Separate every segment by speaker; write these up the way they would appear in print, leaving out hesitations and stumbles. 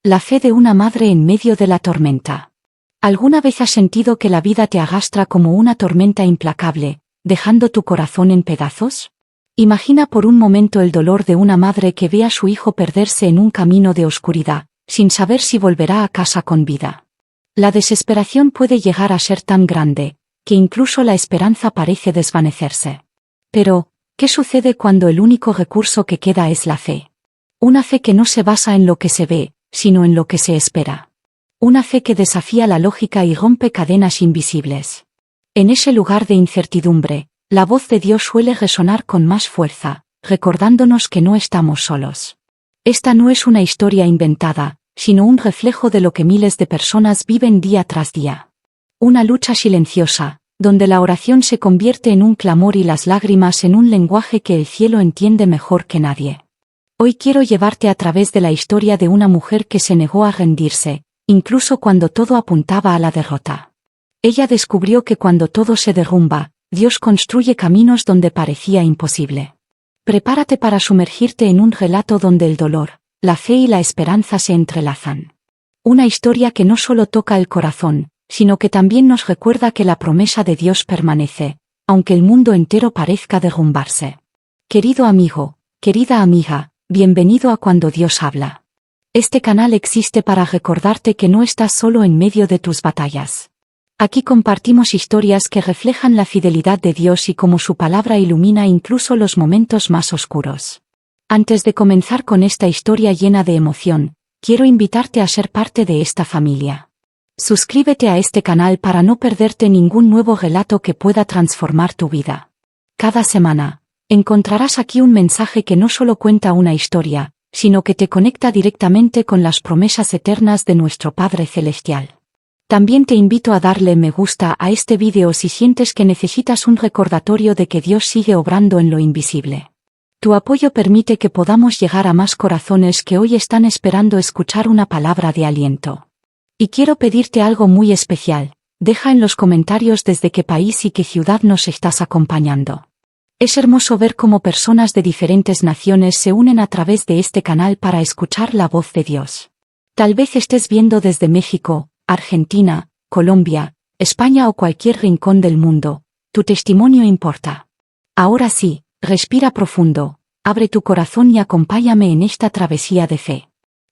Speaker 1: La fe de una madre en medio de la tormenta. ¿Alguna vez has sentido que la vida te arrastra como una tormenta implacable, dejando tu corazón en pedazos? Imagina por un momento el dolor de una madre que ve a su hijo perderse en un camino de oscuridad, sin saber si volverá a casa con vida. La desesperación puede llegar a ser tan grande, que incluso la esperanza parece desvanecerse. Pero, ¿qué sucede cuando el único recurso que queda es la fe? Una fe que no se basa en lo que se ve, sino en lo que se espera. Una fe que desafía la lógica y rompe cadenas invisibles. En ese lugar de incertidumbre, la voz de Dios suele resonar con más fuerza, recordándonos que no estamos solos. Esta no es una historia inventada, sino un reflejo de lo que miles de personas viven día tras día. Una lucha silenciosa, donde la oración se convierte en un clamor y las lágrimas en un lenguaje que el cielo entiende mejor que nadie. Hoy quiero llevarte a través de la historia de una mujer que se negó a rendirse, incluso cuando todo apuntaba a la derrota. Ella descubrió que cuando todo se derrumba, Dios construye caminos donde parecía imposible. Prepárate para sumergirte en un relato donde el dolor, la fe y la esperanza se entrelazan. Una historia que no solo toca el corazón, sino que también nos recuerda que la promesa de Dios permanece, aunque el mundo entero parezca derrumbarse. Querido amigo, querida amiga, bienvenido a Cuando Dios habla. Este canal existe para recordarte que no estás solo en medio de tus batallas. Aquí compartimos historias que reflejan la fidelidad de Dios y cómo su palabra ilumina incluso los momentos más oscuros. Antes de comenzar con esta historia llena de emoción, quiero invitarte a ser parte de esta familia. Suscríbete a este canal para no perderte ningún nuevo relato que pueda transformar tu vida. Cada semana, encontrarás aquí un mensaje que no solo cuenta una historia, sino que te conecta directamente con las promesas eternas de nuestro Padre Celestial. También te invito a darle me gusta a este vídeo si sientes que necesitas un recordatorio de que Dios sigue obrando en lo invisible. Tu apoyo permite que podamos llegar a más corazones que hoy están esperando escuchar una palabra de aliento. Y quiero pedirte algo muy especial, deja en los comentarios desde qué país y qué ciudad nos estás acompañando. Es hermoso ver cómo personas de diferentes naciones se unen a través de este canal para escuchar la voz de Dios. Tal vez estés viendo desde México, Argentina, Colombia, España o cualquier rincón del mundo, tu testimonio importa. Ahora sí, respira profundo, abre tu corazón y acompáñame en esta travesía de fe.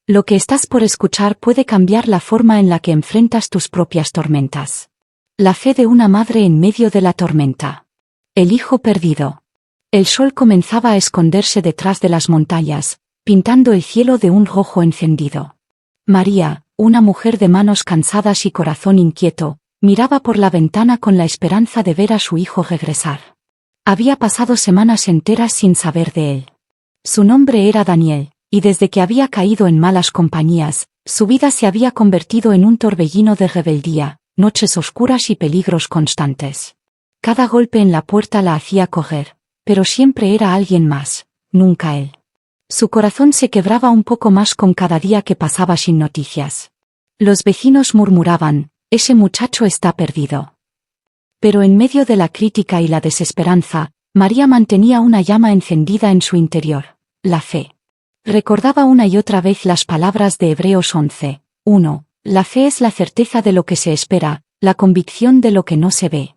Speaker 1: Lo que estás por escuchar puede cambiar la forma en la que enfrentas tus propias tormentas. La fe de una madre en medio de la tormenta. El hijo perdido. El sol comenzaba a esconderse detrás de las montañas, pintando el cielo de un rojo encendido. María, una mujer de manos cansadas y corazón inquieto, miraba por la ventana con la esperanza de ver a su hijo regresar. Había pasado semanas enteras sin saber de él. Su nombre era Daniel, y desde que había caído en malas compañías, su vida se había convertido en un torbellino de rebeldía, noches oscuras y peligros constantes. Cada golpe en la puerta la hacía correr, pero siempre era alguien más, nunca él. Su corazón se quebraba un poco más con cada día que pasaba sin noticias. Los vecinos murmuraban, ese muchacho está perdido. Pero en medio de la crítica y la desesperanza, María mantenía una llama encendida en su interior, la fe. Recordaba una y otra vez las palabras de Hebreos 11:1, la fe es la certeza de lo que se espera, la convicción de lo que no se ve.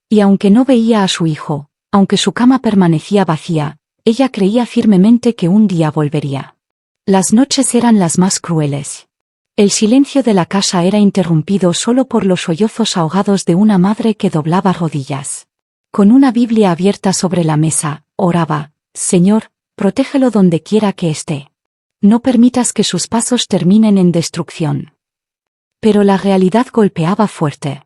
Speaker 1: Y aunque no veía a su hijo, aunque su cama permanecía vacía, ella creía firmemente que un día volvería. Las noches eran las más crueles. El silencio de la casa era interrumpido solo por los sollozos ahogados de una madre que doblaba rodillas. Con una Biblia abierta sobre la mesa, oraba, Señor, protégelo donde quiera que esté. No permitas que sus pasos terminen en destrucción. Pero la realidad golpeaba fuerte.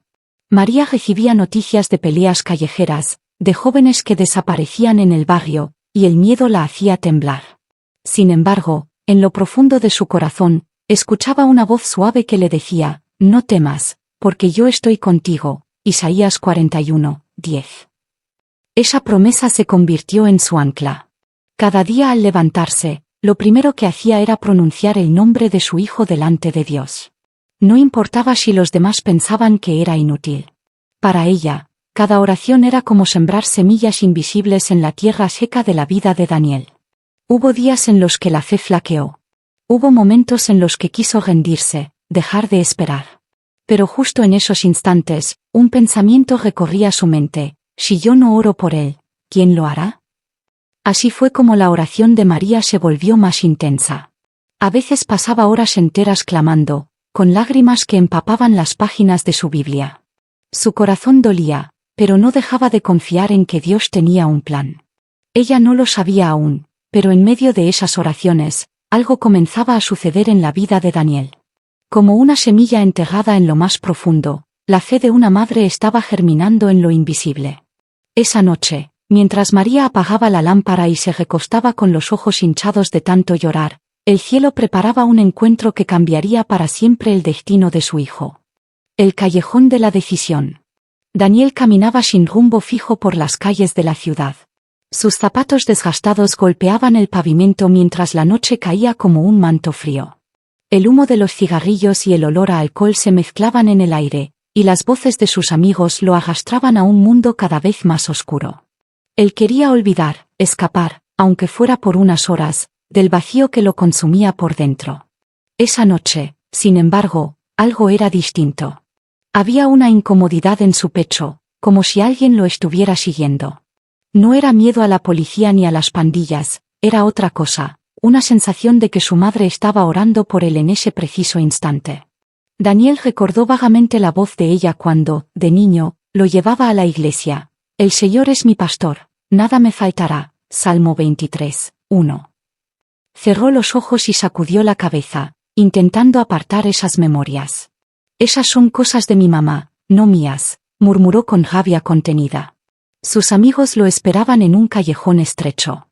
Speaker 1: María recibía noticias de peleas callejeras, de jóvenes que desaparecían en el barrio, y el miedo la hacía temblar. Sin embargo, en lo profundo de su corazón, escuchaba una voz suave que le decía, no temas, porque yo estoy contigo. Isaías 41:10. Esa promesa se convirtió en su ancla. Cada día al levantarse, lo primero que hacía era pronunciar el nombre de su hijo delante de Dios. No importaba si los demás pensaban que era inútil. Para ella, cada oración era como sembrar semillas invisibles en la tierra seca de la vida de Daniel. Hubo días en los que la fe flaqueó. Hubo momentos en los que quiso rendirse, dejar de esperar. Pero justo en esos instantes, un pensamiento recorría su mente: si yo no oro por él, ¿quién lo hará? Así fue como la oración de María se volvió más intensa. A veces pasaba horas enteras clamando, con lágrimas que empapaban las páginas de su Biblia. Su corazón dolía, pero no dejaba de confiar en que Dios tenía un plan. Ella no lo sabía aún, pero en medio de esas oraciones, algo comenzaba a suceder en la vida de Daniel. Como una semilla enterrada en lo más profundo, la fe de una madre estaba germinando en lo invisible. Esa noche, mientras María apagaba la lámpara y se recostaba con los ojos hinchados de tanto llorar, el cielo preparaba un encuentro que cambiaría para siempre el destino de su hijo. El callejón de la decisión. Daniel caminaba sin rumbo fijo por las calles de la ciudad. Sus zapatos desgastados golpeaban el pavimento mientras la noche caía como un manto frío. El humo de los cigarrillos y el olor a alcohol se mezclaban en el aire, y las voces de sus amigos lo arrastraban a un mundo cada vez más oscuro. Él quería olvidar, escapar, aunque fuera por unas horas, del vacío que lo consumía por dentro. Esa noche, sin embargo, algo era distinto. Había una incomodidad en su pecho, como si alguien lo estuviera siguiendo. No era miedo a la policía ni a las pandillas, era otra cosa, una sensación de que su madre estaba orando por él en ese preciso instante. Daniel recordó vagamente la voz de ella cuando, de niño, lo llevaba a la iglesia. El Señor es mi pastor, nada me faltará. Salmo 23, 1. Cerró los ojos y sacudió la cabeza, intentando apartar esas memorias. Esas son cosas de mi mamá, no mías, murmuró con rabia contenida. Sus amigos lo esperaban en un callejón estrecho.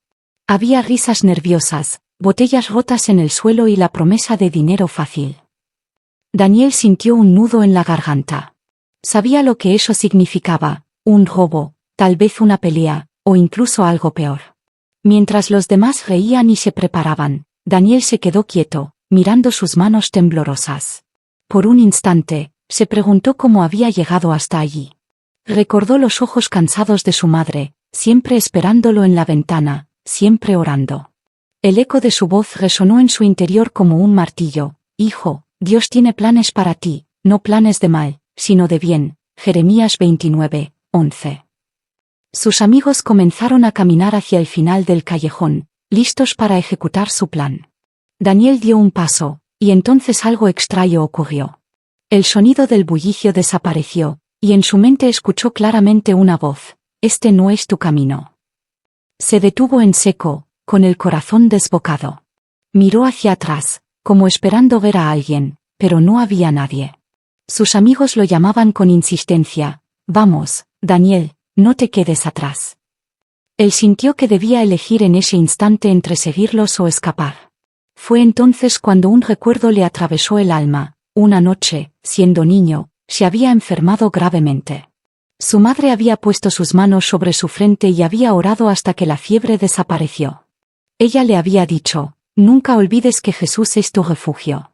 Speaker 1: Había risas nerviosas, botellas rotas en el suelo y la promesa de dinero fácil. Daniel sintió un nudo en la garganta. Sabía lo que eso significaba: un robo, tal vez una pelea, o incluso algo peor. Mientras los demás reían y se preparaban, Daniel se quedó quieto, mirando sus manos temblorosas. Por un instante, se preguntó cómo había llegado hasta allí. Recordó los ojos cansados de su madre, siempre esperándolo en la ventana, siempre orando. El eco de su voz resonó en su interior como un martillo: hijo, Dios tiene planes para ti, no planes de mal, sino de bien. Jeremías 29, 11. Sus amigos comenzaron a caminar hacia el final del callejón, listos para ejecutar su plan. Daniel dio un paso, y entonces algo extraño ocurrió. El sonido del bullicio desapareció, y en su mente escuchó claramente una voz: este no es tu camino. Se detuvo en seco, con el corazón desbocado. Miró hacia atrás, como esperando ver a alguien, pero no había nadie. Sus amigos lo llamaban con insistencia: vamos, Daniel, no te quedes atrás. Él sintió que debía elegir en ese instante entre seguirlos o escapar. Fue entonces cuando un recuerdo le atravesó el alma: una noche, siendo niño, se había enfermado gravemente. Su madre había puesto sus manos sobre su frente y había orado hasta que la fiebre desapareció. Ella le había dicho: nunca olvides que Jesús es tu refugio.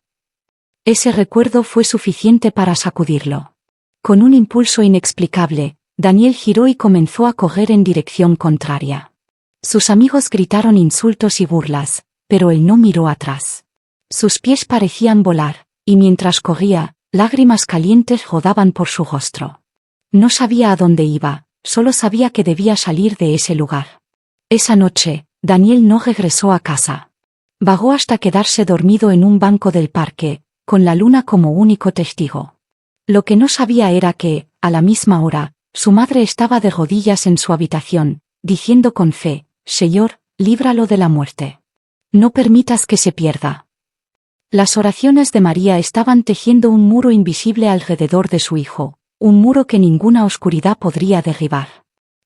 Speaker 1: Ese recuerdo fue suficiente para sacudirlo. Con un impulso inexplicable, Daniel giró y comenzó a correr en dirección contraria. Sus amigos gritaron insultos y burlas, pero él no miró atrás. Sus pies parecían volar, y mientras corría, lágrimas calientes rodaban por su rostro. No sabía a dónde iba, solo sabía que debía salir de ese lugar. Esa noche, Daniel no regresó a casa. Vagó hasta quedarse dormido en un banco del parque, con la luna como único testigo. Lo que no sabía era que, a la misma hora, su madre estaba de rodillas en su habitación, diciendo con fe: Señor, líbralo de la muerte. No permitas que se pierda. Las oraciones de María estaban tejiendo un muro invisible alrededor de su hijo, un muro que ninguna oscuridad podría derribar.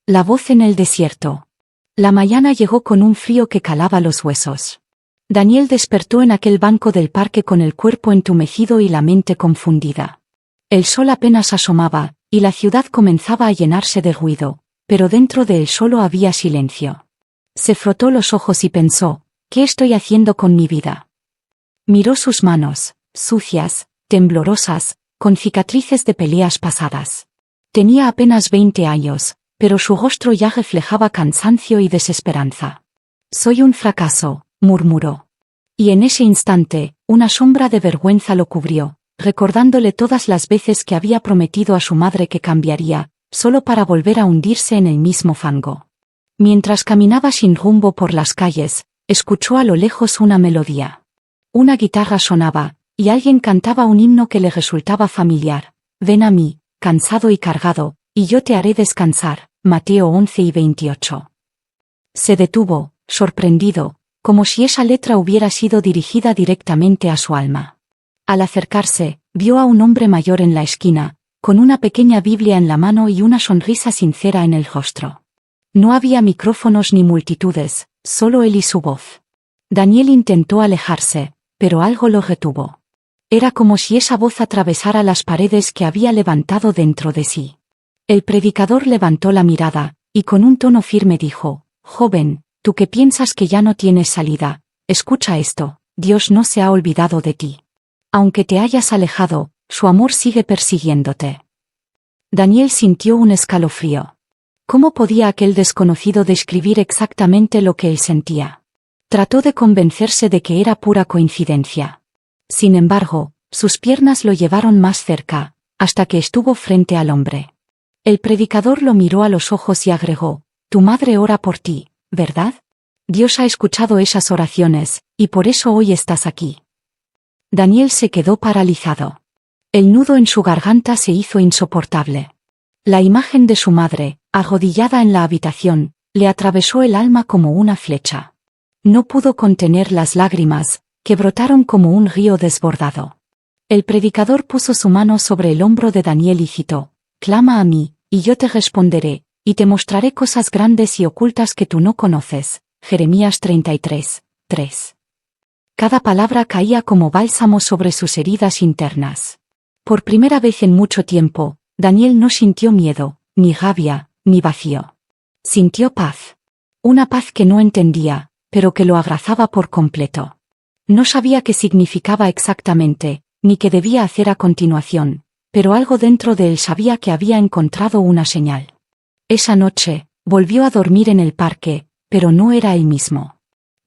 Speaker 1: La voz en el desierto. La mañana llegó con un frío que calaba los huesos. Daniel despertó en aquel banco del parque con el cuerpo entumecido y la mente confundida. El sol apenas asomaba, y la ciudad comenzaba a llenarse de ruido, pero dentro de él solo había silencio. Se frotó los ojos y pensó: ¿qué estoy haciendo con mi vida? Miró sus manos, sucias, temblorosas, con cicatrices de peleas pasadas. Tenía apenas 20 años, pero su rostro ya reflejaba cansancio y desesperanza. Soy un fracaso, murmuró. Y en ese instante, una sombra de vergüenza lo cubrió, recordándole todas las veces que había prometido a su madre que cambiaría, solo para volver a hundirse en el mismo fango. Mientras caminaba sin rumbo por las calles, escuchó a lo lejos una melodía. Una guitarra sonaba, y alguien cantaba un himno que le resultaba familiar. Ven a mí, cansado y cargado, y yo te haré descansar. Mateo 11:28. Se detuvo, sorprendido, como si esa letra hubiera sido dirigida directamente a su alma. Al acercarse, vio a un hombre mayor en la esquina, con una pequeña Biblia en la mano y una sonrisa sincera en el rostro. No había micrófonos ni multitudes, solo él y su voz. Daniel intentó alejarse, pero algo lo retuvo. Era como si esa voz atravesara las paredes que había levantado dentro de sí. El predicador levantó la mirada, y con un tono firme dijo: «Joven, tú que piensas que ya no tienes salida, escucha esto, Dios no se ha olvidado de ti. Aunque te hayas alejado, su amor sigue persiguiéndote». Daniel sintió un escalofrío. ¿Cómo podía aquel desconocido describir exactamente lo que él sentía? Trató de convencerse de que era pura coincidencia. Sin embargo, sus piernas lo llevaron más cerca, hasta que estuvo frente al hombre. El predicador lo miró a los ojos y agregó: «Tu madre ora por ti, ¿verdad? Dios ha escuchado esas oraciones, y por eso hoy estás aquí». Daniel se quedó paralizado. El nudo en su garganta se hizo insoportable. La imagen de su madre, arrodillada en la habitación, le atravesó el alma como una flecha. No pudo contener las lágrimas, que brotaron como un río desbordado. El predicador puso su mano sobre el hombro de Daniel y citó: «Clama a mí, y yo te responderé, y te mostraré cosas grandes y ocultas que tú no conoces». Jeremías 33:3. Cada palabra caía como bálsamo sobre sus heridas internas. Por primera vez en mucho tiempo, Daniel no sintió miedo, ni rabia, ni vacío. Sintió paz. Una paz que no entendía, pero que lo abrazaba por completo. No sabía qué significaba exactamente, ni qué debía hacer a continuación, pero algo dentro de él sabía que había encontrado una señal. Esa noche, volvió a dormir en el parque, pero no era él mismo.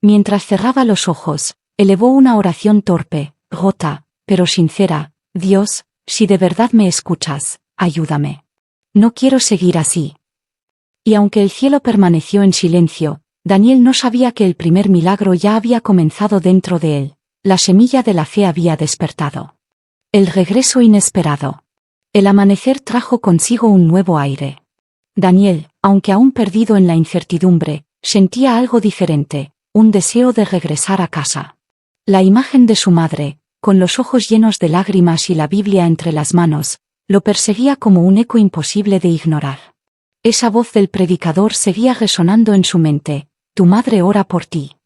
Speaker 1: Mientras cerraba los ojos, elevó una oración torpe, rota, pero sincera: «Dios, si de verdad me escuchas, ayúdame. No quiero seguir así». Y aunque el cielo permaneció en silencio, Daniel no sabía que el primer milagro ya había comenzado dentro de él. La semilla de la fe había despertado. El regreso inesperado. El amanecer trajo consigo un nuevo aire. Daniel, aunque aún perdido en la incertidumbre, sentía algo diferente, un deseo de regresar a casa. La imagen de su madre, con los ojos llenos de lágrimas y la Biblia entre las manos, lo perseguía como un eco imposible de ignorar. Esa voz del predicador seguía resonando en su mente: «Tu madre ora por ti».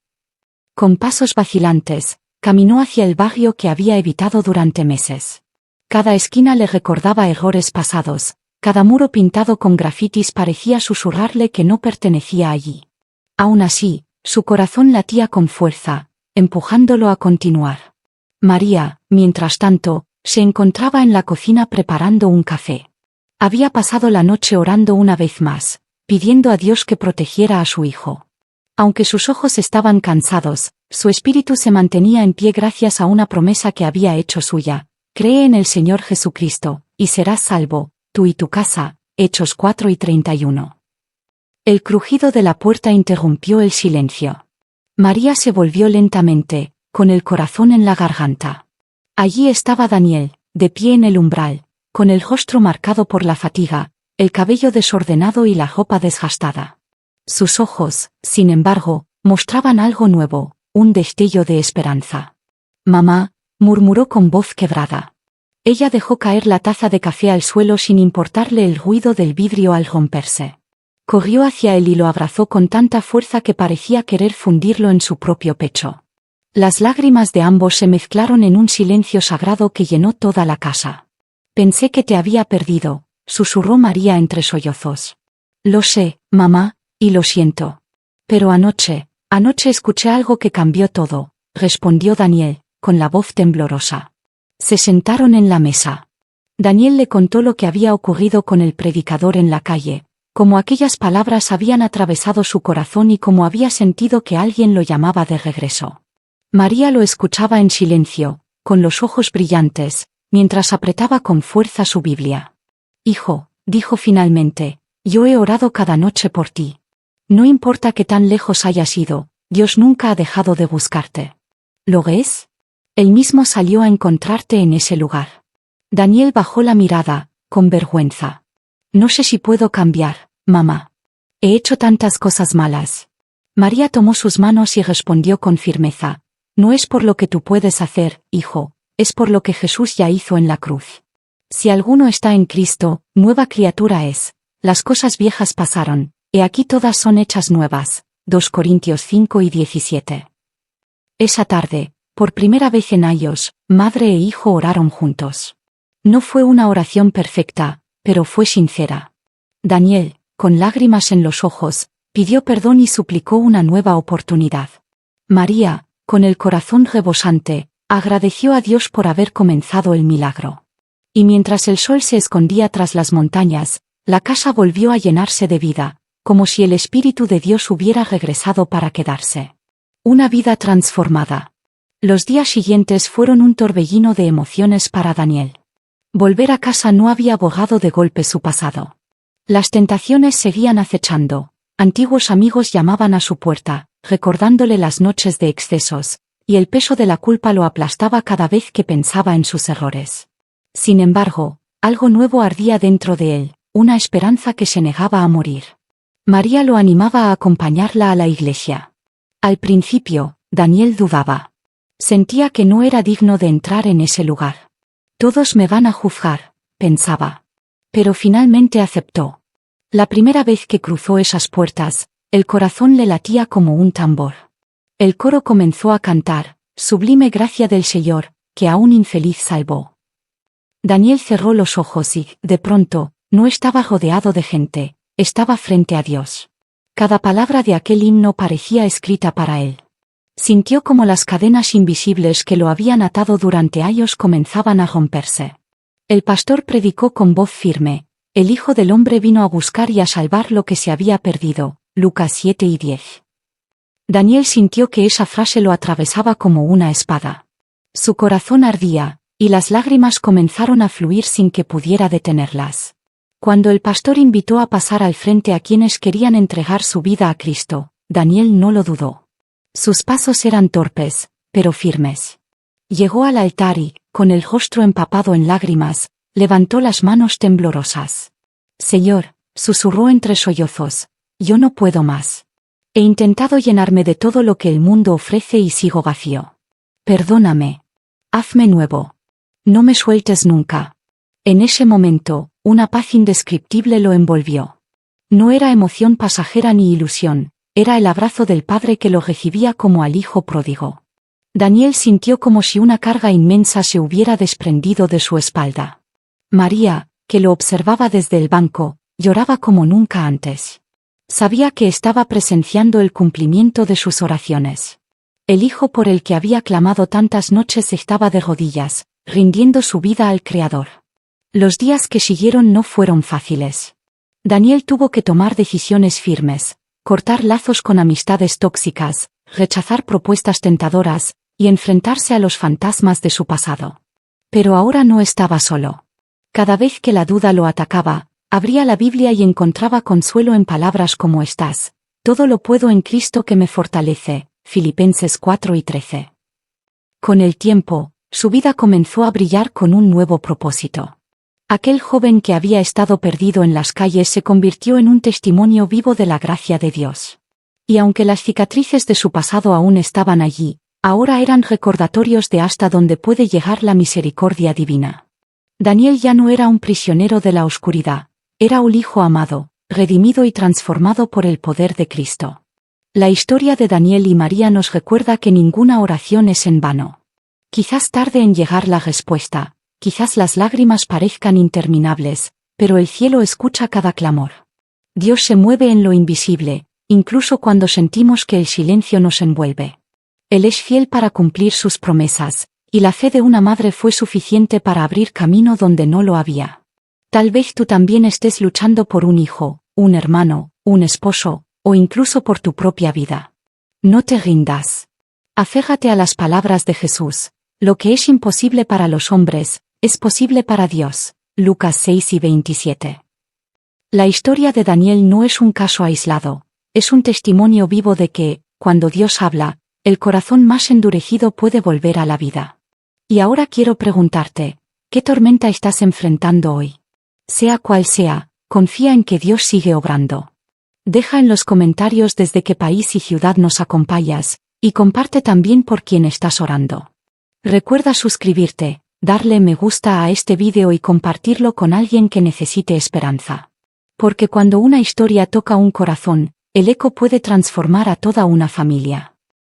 Speaker 1: Con pasos vacilantes, caminó hacia el barrio que había evitado durante meses. Cada esquina le recordaba errores pasados, cada muro pintado con grafitis parecía susurrarle que no pertenecía allí. Aún así, su corazón latía con fuerza, empujándolo a continuar. María, mientras tanto, se encontraba en la cocina preparando un café. Había pasado la noche orando una vez más, pidiendo a Dios que protegiera a su hijo. Aunque sus ojos estaban cansados, su espíritu se mantenía en pie gracias a una promesa que había hecho suya: «Cree en el Señor Jesucristo, y serás salvo, tú y tu casa». Hechos 4:31. El crujido de la puerta interrumpió el silencio. María se volvió lentamente, con el corazón en la garganta. Allí estaba Daniel, de pie en el umbral, con el rostro marcado por la fatiga, el cabello desordenado y la ropa desgastada. Sus ojos, sin embargo, mostraban algo nuevo, un destello de esperanza. «Mamá», murmuró con voz quebrada. Ella dejó caer la taza de café al suelo sin importarle el ruido del vidrio al romperse. Corrió hacia él y lo abrazó con tanta fuerza que parecía querer fundirlo en su propio pecho. Las lágrimas de ambos se mezclaron en un silencio sagrado que llenó toda la casa. «Pensé que te había perdido», susurró María entre sollozos. «Lo sé, mamá, y lo siento. Pero anoche escuché algo que cambió todo», respondió Daniel, con la voz temblorosa. Se sentaron en la mesa. Daniel le contó lo que había ocurrido con el predicador en la calle, cómo aquellas palabras habían atravesado su corazón y cómo había sentido que alguien lo llamaba de regreso. María lo escuchaba en silencio, con los ojos brillantes, mientras apretaba con fuerza su Biblia. Hijo, dijo finalmente, yo he orado cada noche por ti. No importa que tan lejos hayas ido, Dios nunca ha dejado de buscarte. ¿Lo ves? Él mismo salió a encontrarte en ese lugar. Daniel bajó la mirada, con vergüenza. No sé si puedo cambiar, mamá. He hecho tantas cosas malas. María tomó sus manos y respondió con firmeza. No es por lo que tú puedes hacer, hijo, es por lo que Jesús ya hizo en la cruz. Si alguno está en Cristo, nueva criatura es. Las cosas viejas pasaron, he aquí todas son hechas nuevas. 2 Corintios 5:17. Esa tarde, por primera vez en años, madre e hijo oraron juntos. No fue una oración perfecta, pero fue sincera. Daniel, con lágrimas en los ojos, pidió perdón y suplicó una nueva oportunidad. María, con el corazón rebosante, agradeció a Dios por haber comenzado el milagro. Y mientras el sol se escondía tras las montañas, la casa volvió a llenarse de vida, como si el Espíritu de Dios hubiera regresado para quedarse. Una vida transformada. Los días siguientes fueron un torbellino de emociones para Daniel. Volver a casa no había borrado de golpe su pasado. Las tentaciones seguían acechando, antiguos amigos llamaban a su puerta, recordándole las noches de excesos, y el peso de la culpa lo aplastaba cada vez que pensaba en sus errores. Sin embargo, algo nuevo ardía dentro de él, una esperanza que se negaba a morir. María lo animaba a acompañarla a la iglesia. Al principio, Daniel dudaba. Sentía que no era digno de entrar en ese lugar. Todos me van a juzgar, pensaba. Pero finalmente aceptó. La primera vez que cruzó esas puertas, el corazón le latía como un tambor. El coro comenzó a cantar, sublime gracia del Señor, que a un infeliz salvó. Daniel cerró los ojos y, de pronto, no estaba rodeado de gente, estaba frente a Dios. Cada palabra de aquel himno parecía escrita para él. Sintió como las cadenas invisibles que lo habían atado durante años comenzaban a romperse. El pastor predicó con voz firme, el Hijo del Hombre vino a buscar y a salvar lo que se había perdido, Lucas 7:10. Daniel sintió que esa frase lo atravesaba como una espada. Su corazón ardía, y las lágrimas comenzaron a fluir sin que pudiera detenerlas. Cuando el pastor invitó a pasar al frente a quienes querían entregar su vida a Cristo, Daniel no lo dudó. Sus pasos eran torpes, pero firmes. Llegó al altar y, con el rostro empapado en lágrimas, levantó las manos temblorosas. Señor, susurró entre sollozos, yo no puedo más. He intentado llenarme de todo lo que el mundo ofrece y sigo vacío. Perdóname. Hazme nuevo. No me sueltes nunca. En ese momento, una paz indescriptible lo envolvió. No era emoción pasajera ni ilusión, era el abrazo del Padre que lo recibía como al Hijo pródigo. Daniel sintió como si una carga inmensa se hubiera desprendido de su espalda. María, que lo observaba desde el banco, lloraba como nunca antes. Sabía que estaba presenciando el cumplimiento de sus oraciones. El Hijo por el que había clamado tantas noches estaba de rodillas, rindiendo su vida al Creador. Los días que siguieron no fueron fáciles. Daniel tuvo que tomar decisiones firmes, cortar lazos con amistades tóxicas, rechazar propuestas tentadoras, y enfrentarse a los fantasmas de su pasado. Pero ahora no estaba solo. Cada vez que la duda lo atacaba, abría la Biblia y encontraba consuelo en palabras como estas: todo lo puedo en Cristo que me fortalece, Filipenses 4:13. Con el tiempo, su vida comenzó a brillar con un nuevo propósito. Aquel joven que había estado perdido en las calles se convirtió en un testimonio vivo de la gracia de Dios. Y aunque las cicatrices de su pasado aún estaban allí, ahora eran recordatorios de hasta dónde puede llegar la misericordia divina. Daniel ya no era un prisionero de la oscuridad, era un hijo amado, redimido y transformado por el poder de Cristo. La historia de Daniel y María nos recuerda que ninguna oración es en vano. Quizás tarde en llegar la respuesta, quizás las lágrimas parezcan interminables, pero el cielo escucha cada clamor. Dios se mueve en lo invisible, incluso cuando sentimos que el silencio nos envuelve. Él es fiel para cumplir sus promesas, y la fe de una madre fue suficiente para abrir camino donde no lo había. Tal vez tú también estés luchando por un hijo, un hermano, un esposo, o incluso por tu propia vida. No te rindas. Aférrate a las palabras de Jesús. Lo que es imposible para los hombres, es posible para Dios. Lucas 6:27. La historia de Daniel no es un caso aislado, es un testimonio vivo de que, cuando Dios habla, el corazón más endurecido puede volver a la vida. Y ahora quiero preguntarte, ¿qué tormenta estás enfrentando hoy? Sea cual sea, confía en que Dios sigue obrando. Deja en los comentarios desde qué país y ciudad nos acompañas, y comparte también por quién estás orando. Recuerda suscribirte, darle me gusta a este vídeo y compartirlo con alguien que necesite esperanza. Porque cuando una historia toca un corazón, el eco puede transformar a toda una familia.